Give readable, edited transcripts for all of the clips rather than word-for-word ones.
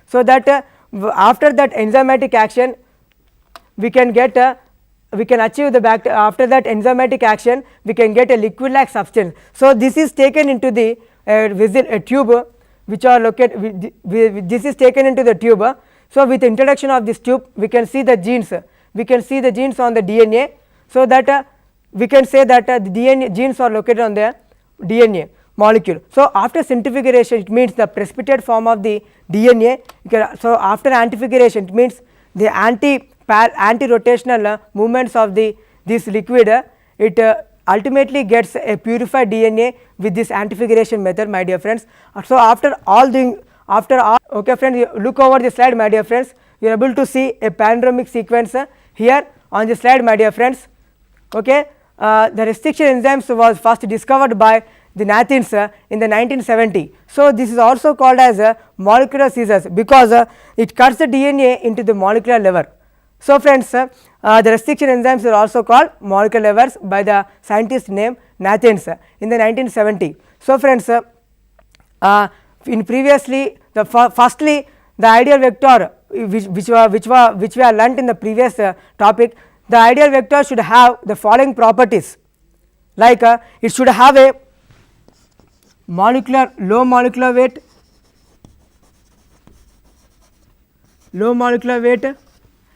so that after that enzymatic action we can get we can achieve the after that enzymatic action we can get a liquid like substance. So, this is taken into the a tube which are located this is taken into the tube. So, with the introduction of this tube we can see the genes on the DNA. So, that we can say that the DNA genes are located on the DNA molecule. So, after centrifugation it means the precipitate form of the DNA. So, after antifiguration it means the anti-rotational movements of this liquid, it ultimately gets a purified DNA with this antifiguration method, my dear friends. So, after all okay friends, you look over the slide, my dear friends, you are able to see a palindromic sequence here on the slide, my dear friends. Okay. The restriction enzymes was first discovered by the Nathins in the 1970. So, this is also called as molecular scissors because it cuts the DNA into the molecular level. So, friends, the restriction enzymes are also called molecular levers by the scientist named Nathins in the 1970. So, friends, in previously firstly the ideal vector which we have learnt in the previous topic, the ideal vector should have the following properties, like it should have a low molecular weight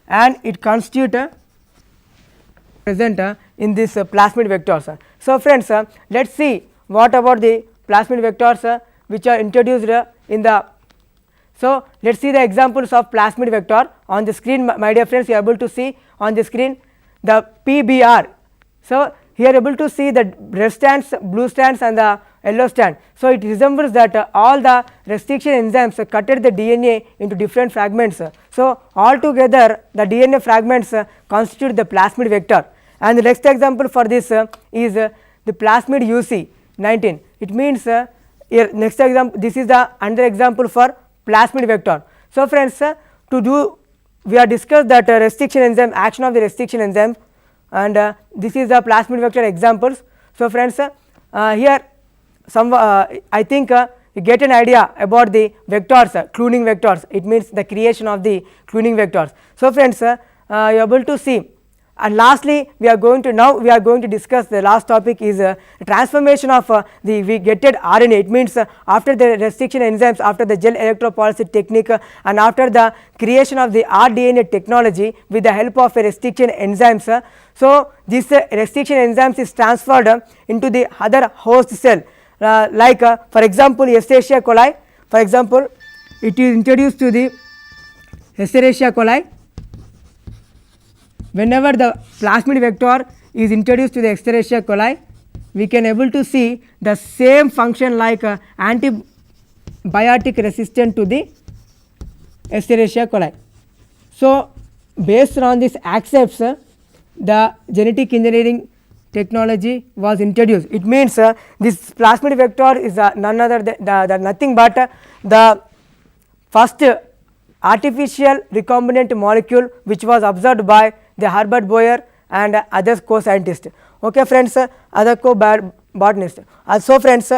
and it constitute present in this plasmid vectors. So, friends, let us see what about the plasmid vectors which are introduced in the. So, let us see the examples of plasmid vector on the screen, my dear friends. You are able to see on the screen the PBR. So, here you are able to see the red strands, blue strands and the yellow strand. So, it resembles that all the restriction enzymes cutted the DNA into different fragments. So, all together the DNA fragments constitute the plasmid vector, and the next example for this is the plasmid UC 19. It means here next example, this is the another example for plasmid vector. So, friends, we have discussed that restriction enzyme, action of the restriction enzyme, and this is the plasmid vector examples. So, friends, here I think you get an idea about the vectors, cloning vectors. It means the creation of the cloning vectors. So, friends, you are able to see, and lastly we are going to discuss the last topic is transformation of the vegated RNA. It means after the restriction enzymes, after the gel electroporation technique and after the creation of the rDNA technology with the help of a restriction enzymes. So, this restriction enzymes is transferred into the other host cell, like for example Escherichia coli. For example, it is introduced to the Escherichia coli. Whenever the plasmid vector is introduced to the Escherichia coli, we can able to see the same function like antibiotic resistant to the Escherichia coli. So, based on this accepts the genetic engineering technology was introduced. It means this plasmid vector is none other than nothing but the first artificial recombinant molecule which was observed by the Herbert Boyer and other co-scientists. Okay, friends, other co-botanists. So, friends,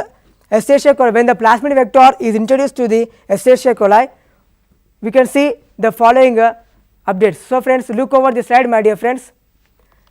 Escherichia coli, when the plasmid vector is introduced to the Escherichia coli, we can see the following updates. So, friends, look over the slide, my dear friends.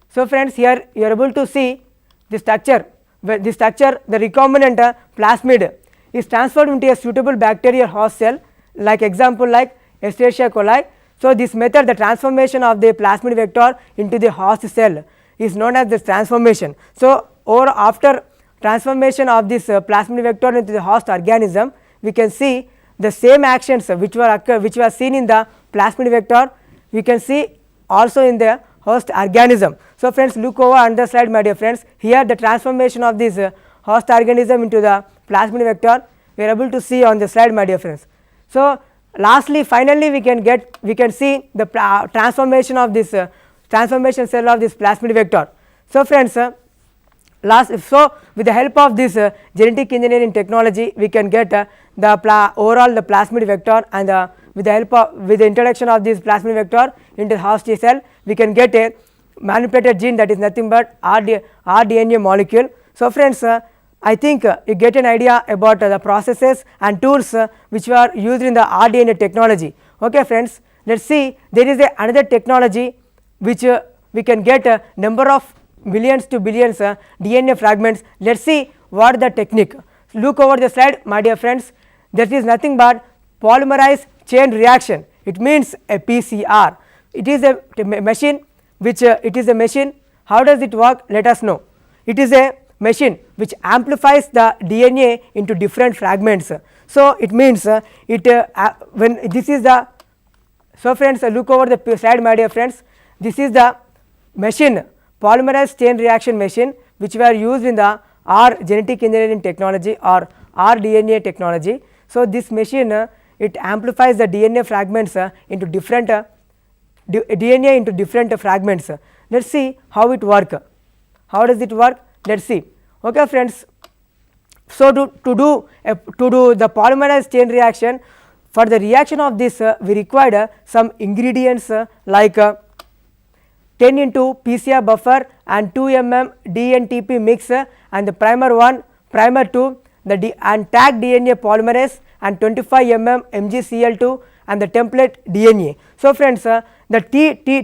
So, friends, here you are able to see the structure. The recombinant plasmid is transferred into a suitable bacterial host cell, like example like Escherichia coli. So, this method, the transformation of the plasmid vector into the host cell is known as the transformation. So, after transformation of this plasmid vector into the host organism, we can see the same actions which were seen in the plasmid vector, we can see also in the host organism. So, friends, look over another slide, my dear friends. Here the transformation of this host organism into the plasmid vector we are able to see on the slide, my dear friends. So, finally we can see the transformation of this transformation cell of this plasmid vector. So, friends, so with the help of this genetic engineering technology we can get overall the plasmid vector, and with the introduction of this plasmid vector into the host cell we can get a manipulated gene that is nothing but rDNA molecule. So, friends, I think you get an idea about the processes and tools which were used in the rDNA technology. Okay friends, let us see, there is another technology which we can get a number of millions to billions DNA fragments. Let us see what the technique. Look over the slide my dear friends, that is nothing but polymerase chain reaction. It means a PCR. It is a machine which it is a machine. How does it work? Let us know. It is a machine which amplifies the DNA into different fragments. So, it means when this is the, so friends look over the slide my dear friends, this is the machine, polymerase chain reaction machine which were used in the R genetic engineering technology or rDNA technology. So, this machine it amplifies the DNA fragments into different DNA into different fragments. Let us see how it work. How does it work? Let us see. Okay friends. So, to do the polymerase chain reaction, for the reaction of this we required some ingredients like 10 into PCR buffer and 2 mm dNTP mix and the primer 1, primer 2 and tag DNA polymerase and 25 mm MgCl2 and the template DNA. So, friends the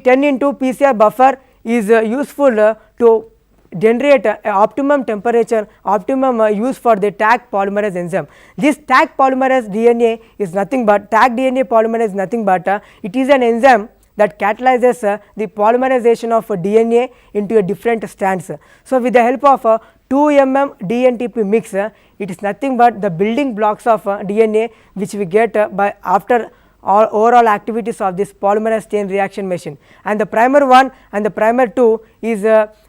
10 into PCR buffer is useful to generate optimum temperature, optimum use for the tag polymerase enzyme. This tag polymerase DNA is nothing but, tag DNA polymerase is nothing but it is an enzyme that catalyzes the polymerization of DNA into a different strands. So, with the help of 2 mm dNTP mix, it is nothing but the building blocks of DNA which we get by after all overall activities of this polymerase chain reaction machine. And the primer 1 and the primer 2 is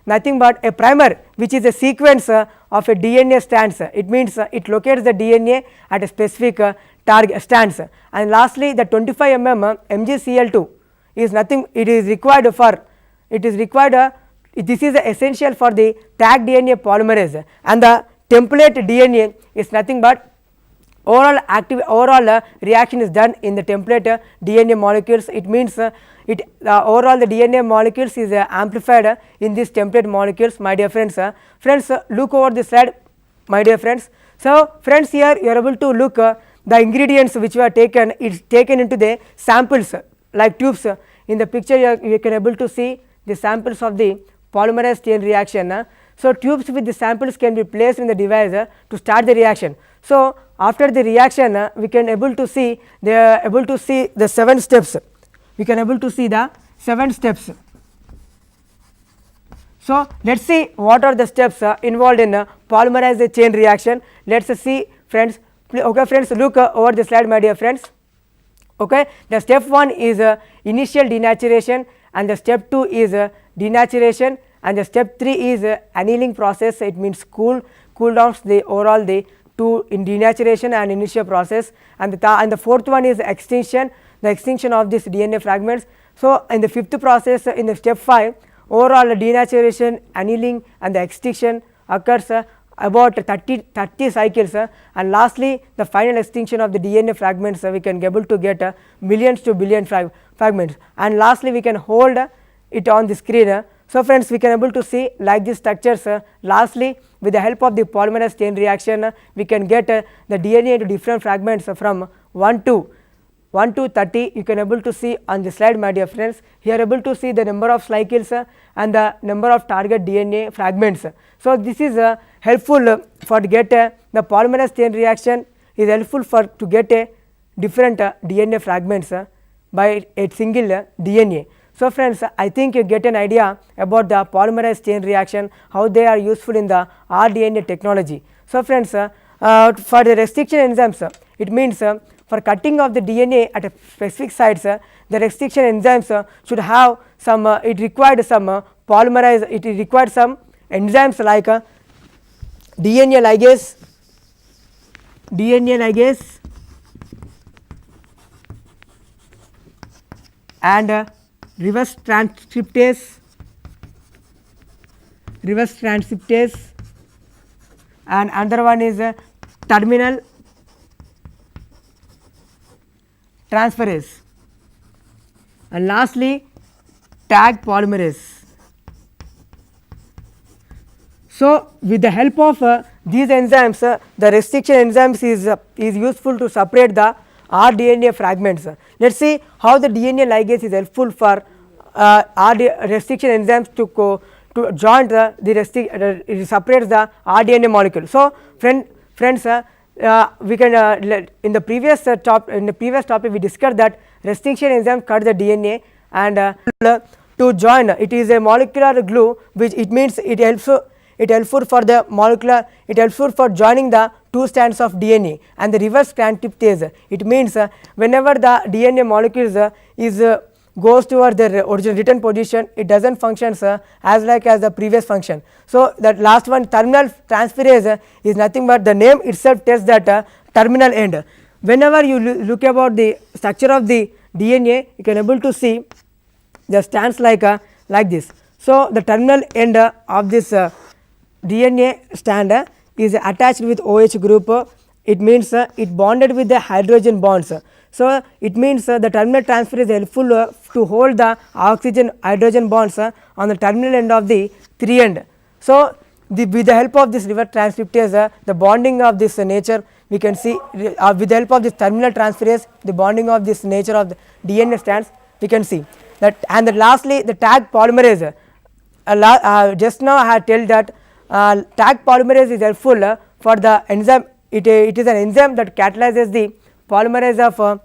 nothing but a primer which is a sequence of a DNA strands. It means it locates the DNA at a specific target strands. And lastly, the 25 mm MgCl2 is nothing, it is required for, it is required this is essential for the tag DNA polymerase, and the template DNA is nothing but overall reaction is done in the template DNA molecules. It means overall the DNA molecules is amplified in these template molecules my dear friends. Friends look over the slide my dear friends. So, friends here you are able to look the ingredients which were taken, it is taken into the samples like tubes. In the picture you can able to see the samples of the polymerase chain reaction. So, tubes with the samples can be placed in the device to start the reaction. So, after the reaction we can able to see the 7 steps, we can able to see the 7 steps. So, let us see what are the steps involved in polymerase chain reaction. Let us see friends. Okay friends, look over the slide my dear friends. Okay, the step 1 is initial denaturation, and the step 2 is denaturation, and the step 3 is annealing process. It means cool downs the overall the two in denaturation and initial process, and the fourth one is extinction, the extinction of this DNA fragments. So, in the fifth process in the step 5 overall denaturation, annealing and the extinction occurs about 30 cycles, and lastly the final extinction of the DNA fragments we can able to get millions to billion fragments, and lastly we can hold it on the screen. So, friends we can able to see like these structures. Lastly, with the help of the polymerase chain reaction we can get the DNA into different fragments from 1 to 30. You can able to see on the slide my dear friends. Here able to see the number of cycles and the number of target DNA fragments. So, this is helpful for to get the polymerase chain reaction is helpful for to get a different DNA fragments by a single DNA. So, friends I think you get an idea about the polymerase chain reaction, how they are useful in the rDNA technology. So, friends for the restriction enzymes it means for cutting of the DNA at a specific sites the restriction enzymes should have some it required some polymerase, it required some enzymes like DNA ligase and reverse transcriptase and another one is terminal transferase, and lastly tag polymerase. So, with the help of these enzymes, the restriction enzymes is useful to separate the rDNA fragments. Let us see how the DNA ligase is helpful for restriction enzymes to join it separates the rDNA molecule. So, friends, we can in the previous topic we discussed that restriction enzyme cut the DNA and to join it is a molecular glue, which it means it helpful for the molecular, it helpful for joining the two strands of DNA and the reverse transcriptase. It means whenever the DNA molecules goes toward the original written position, it does not function as like as the previous function. So, that last one terminal transferase is nothing but the name itself tells that terminal end. Whenever you look about the structure of the DNA, you can able to see the strands like this. So, the terminal end of this DNA strand is attached with OH group. It means it bonded with the hydrogen bonds. So, it means the terminal transfer is helpful to hold the oxygen hydrogen bonds on the terminal end of the 3 end. So, with the help of this reverse transcriptase, the bonding of this nature we can see with the help of this terminal transferase, the bonding of this nature of the DNA strands we can see that. And then lastly, the tag polymerase. Just now I had told that tag polymerase is helpful for the enzyme. It is an enzyme that catalyzes the polymerase of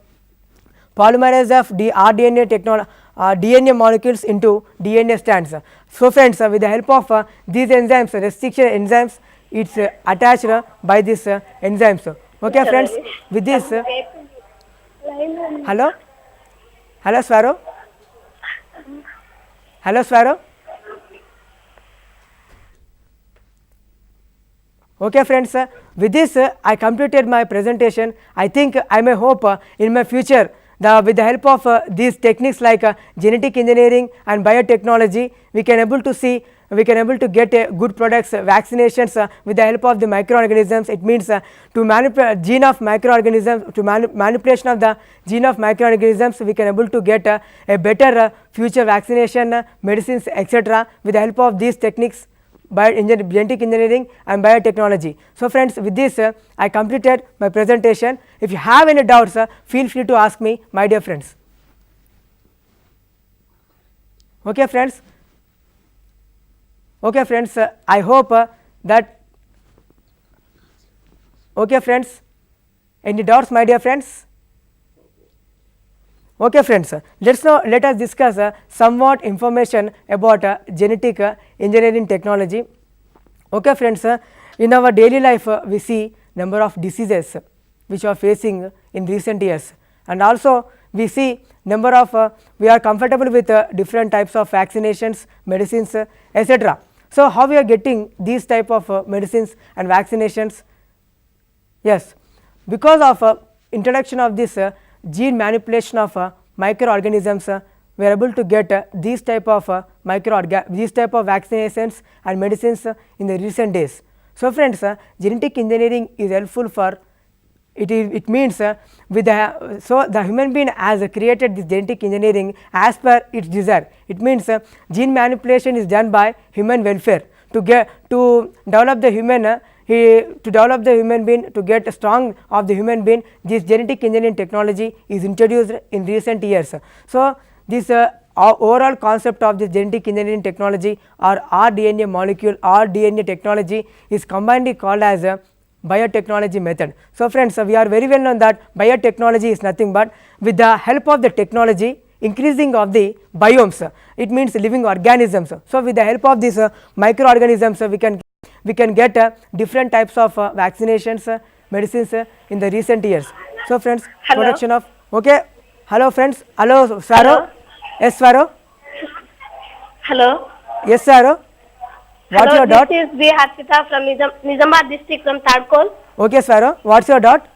rDNA DNA molecules into DNA strands. So, friends, with the help of these enzymes, restriction enzymes, it is attached by this enzymes. Okay, friends, with this hello Swaro, Okay, friends, with this I completed my presentation. I think I may hope in my future with the help of these techniques like genetic engineering and biotechnology, we can able to get good products, vaccinations with the help of the microorganisms. It means to manipulate gene of microorganisms, to manipulation of the gene of microorganisms, we can able to get a better future vaccination, medicines, etc. with the help of these techniques, genetic engineering and biotechnology. So, friends, with this I completed my presentation. If you have any doubts, feel free to ask me, my dear friends. Okay, friends. Okay, friends, I hope that. Okay, friends, any doubts, my dear friends? Okay, friends, let us discuss somewhat information about genetic engineering technology. Okay, friends, in our daily life we see number of diseases which are facing in recent years, and also we see number of we are comfortable with different types of vaccinations, medicines, etc. So, how we are getting these type of medicines and vaccinations? Yes, because of introduction of this gene manipulation of microorganisms, we are able to get these type of vaccinations and medicines in the recent days. So, friends, genetic engineering is helpful for it means with the the human being has created this genetic engineering as per its desire. It means gene manipulation is done by human welfare to develop the human being, to get strong of the human being. This genetic engineering technology is introduced in recent years. So, this overall concept of this genetic engineering technology or rDNA molecule or DNA technology is combinedly called as a biotechnology method. So, friends, we are very well known that biotechnology is nothing but with the help of the technology increasing of the biomes, it means living organisms. So, with the help of these microorganisms, we can get different types of vaccinations, medicines in the recent years. So, friends, hello. Production of okay. Hello, friends. Hello, Swaro. Yes, Swaro. Hello. Yes, Swaro. What's your dot? This is B. Harshita from Nizamabad district from Tadkol. Okay, Swaro. What's your dot?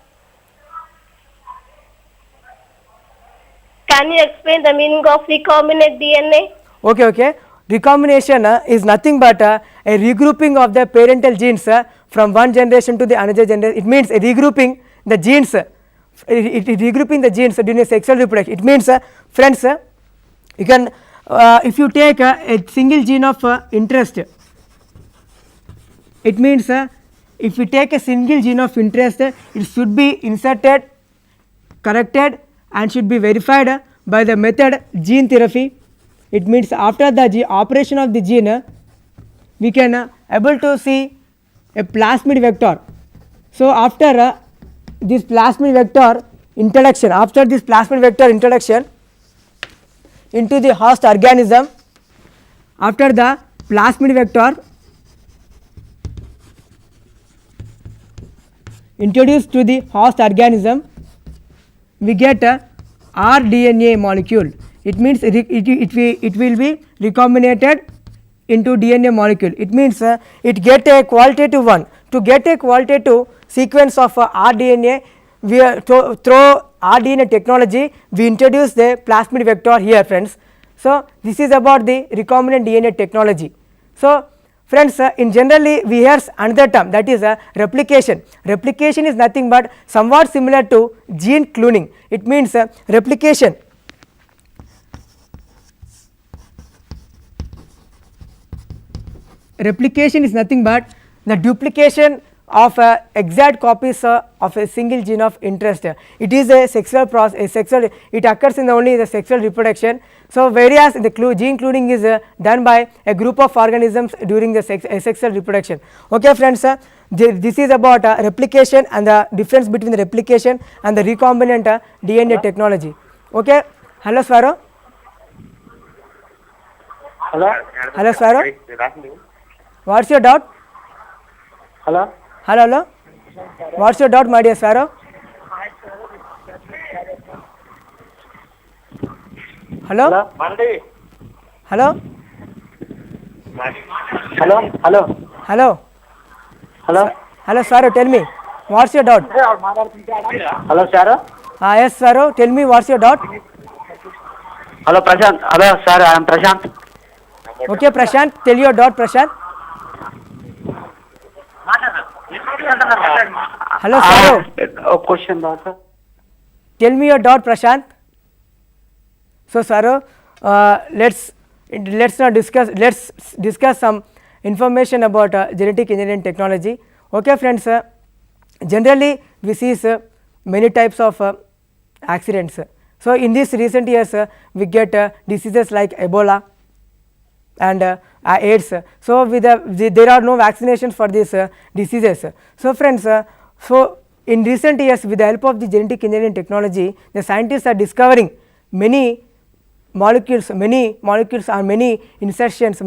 Can you explain the meaning of recombinant DNA? Okay. Recombination is nothing but a regrouping of the parental genes from one generation to the another generation. It means regrouping the genes. Regrouping the genes during sexual reproduction. It means, friends, you can if you take a single gene of interest. It means if we take a single gene of interest, it should be inserted, corrected and should be verified by the method gene therapy. It means after the operation of the gene, we can able to see a plasmid vector. So after this plasmid vector introduction, after this plasmid vector introduction into the host organism, after the plasmid vector introduced to the host organism, we get a rDNA molecule. It means it will be recombinated into DNA molecule. It means it get a qualitative one. To get a qualitative sequence of rDNA, we through rDNA technology we introduce the plasmid vector here, friends. So this is about the recombinant DNA technology. So friends, in generally we hear another term, that is replication. Replication is nothing but somewhat similar to gene cloning. It means replication. Replication is nothing but the duplication of exact copies of a single gene of interest. It is a sexual process, it occurs in only the sexual reproduction. So whereas the gene cloning is done by a group of organisms during the sexual reproduction. Okay friends, this is about replication and the difference between the replication and the recombinant DNA technology. Okay, hello Swaro. Hello. Hello Swaro. What's your doubt? Hello. Hello. What's your doubt, my dear Swaro? Hello. Monday. Hello. Hello. Hello. Hello. Hello. Hello Swaro, tell me what's your doubt? Hello, sir. Yes Swaro, tell me what's your doubt? Hello, Prashant. Hello, sir. I am Prashant. Okay Prashant, tell your doubt Prashant. Hello Swaro, A question, sir. tell me your doubt Prashant. So Swaro, let's now discuss some information about genetic engineering technology. Okay friends, generally we see many types of accidents. So in these recent years we get diseases like Ebola and AIDS. So there are no vaccinations for these diseases. So friends, so in recent years with the help of the genetic engineering technology, the scientists are discovering many molecules and many insertions,